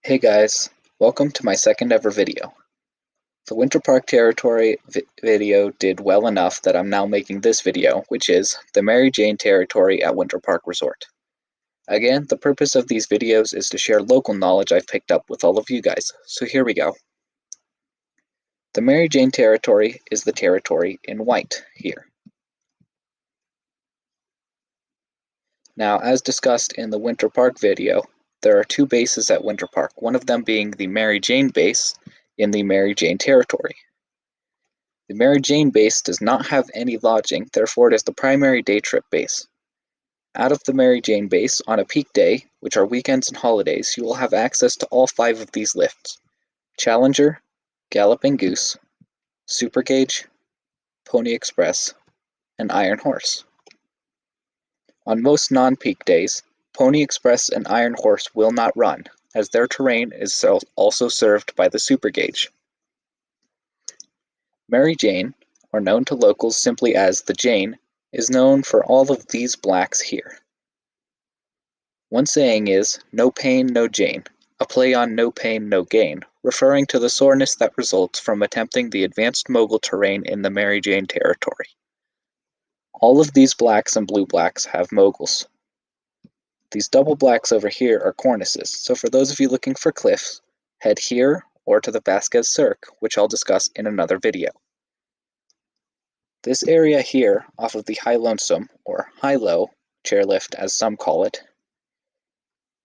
Hey guys, welcome to my second ever video. The Winter Park Territory video did well enough that I'm now making this video, which is the Mary Jane Territory at Winter Park Resort. Again, the purpose of these videos is to share local knowledge I've picked up with all of you guys, so here we go. The Mary Jane Territory is the territory in white here. Now, as discussed in the Winter Park video, there are two bases at Winter Park, one of them being the Mary Jane base in the Mary Jane Territory. The Mary Jane base does not have any lodging, therefore it is the primary day trip base. Out of the Mary Jane base, on a peak day, which are weekends and holidays, you will have access to all 5 of these lifts: Challenger, Galloping Goose, Super Gauge, Pony Express, and Iron Horse. On most non-peak days, Pony Express and Iron Horse will not run, as their terrain is also served by the Super Gauge. Mary Jane, or known to locals simply as the Jane, is known for all of these blacks here. One saying is, "No pain, no Jane," a play on no pain, no gain, referring to the soreness that results from attempting the advanced mogul terrain in the Mary Jane territory. All of these blacks and blue blacks have moguls. These double blacks over here are cornices, so for those of you looking for cliffs, head here or to the Vasquez Cirque, which I'll discuss in another video. This area here, off of the High Lonesome, or High-Low chairlift as some call it,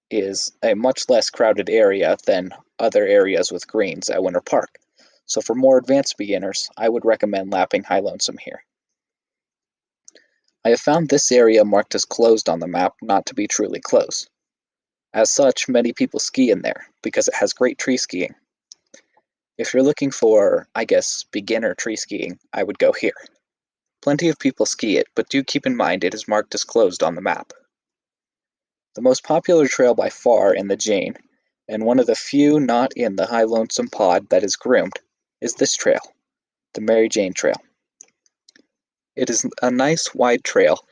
is a much less crowded area than other areas with greens at Winter Park. So for more advanced beginners, I would recommend lapping High Lonesome here. I have found this area marked as closed on the map not to be truly closed. As such, many people ski in there, because it has great tree skiing. If you're looking for, I guess, beginner tree skiing, I would go here. Plenty of people ski it, but do keep in mind it is marked as closed on the map. The most popular trail by far in the Jane, and one of the few not in the High Lonesome pod that is groomed, is this trail, the Mary Jane Trail. It is a nice wide trail,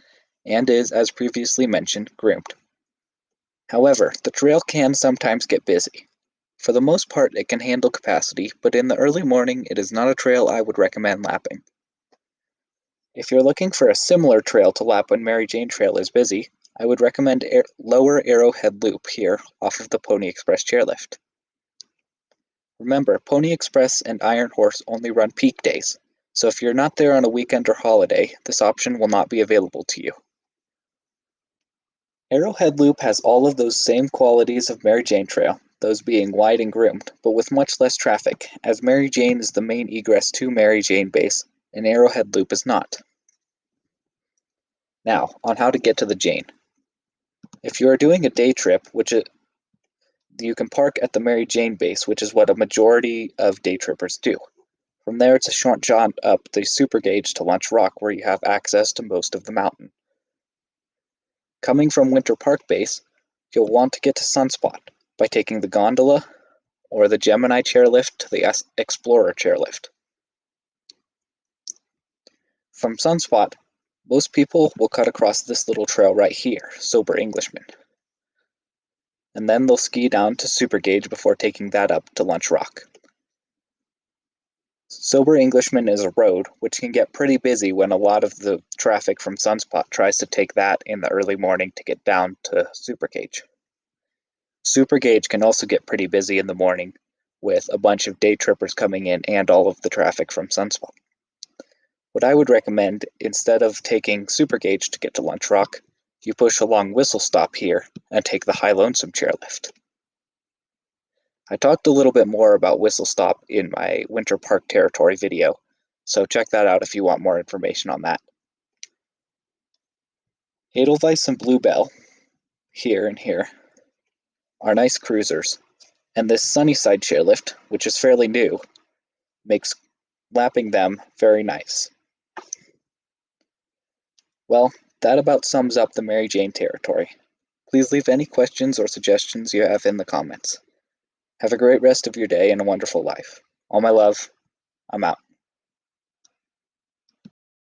and is, as previously mentioned, groomed. However, the trail can sometimes get busy. For the most part, it can handle capacity, but in the early morning, it is not a trail I would recommend lapping. If you're looking for a similar trail to lap when Mary Jane Trail is busy, I would recommend Lower Arrowhead Loop here off of the Pony Express chairlift. Remember, Pony Express and Iron Horse only run peak days, so if you're not there on a weekend or holiday, this option will not be available to you. Arrowhead Loop has all of those same qualities of Mary Jane Trail, those being wide and groomed, but with much less traffic, as Mary Jane is the main egress to Mary Jane Base, and Arrowhead Loop is not. Now, on how to get to the Jane. If you are doing a day trip, you can park at the Mary Jane Base, which is what a majority of day trippers do. From there, it's a short jaunt up the Super Gauge to Lunch Rock, where you have access to most of the mountain. Coming from Winter Park Base, you'll want to get to Sunspot by taking the gondola or the Gemini chairlift to the Explorer chairlift. From Sunspot, most people will cut across this little trail right here, Sober Englishman. And then they'll ski down to Super Gauge before taking that up to Lunch Rock. Sober Englishman is a road which can get pretty busy when a lot of the traffic from Sunspot tries to take that in the early morning to get down to Super Gauge. Super Gauge can also get pretty busy in the morning with a bunch of day trippers coming in and all of the traffic from Sunspot. What I would recommend, instead of taking Super Gauge to get to Lunch Rock, you push along Whistle Stop here and take the High Lonesome chairlift. I talked a little bit more about Whistle Stop in my Winter Park Territory video, so check that out if you want more information on that. Edelweiss and Bluebell, here and here, are nice cruisers, and this Sunnyside chairlift, which is fairly new, makes lapping them very nice. Well, that about sums up the Mary Jane Territory. Please leave any questions or suggestions you have in the comments. Have a great rest of your day and a wonderful life. All my love. I'm out.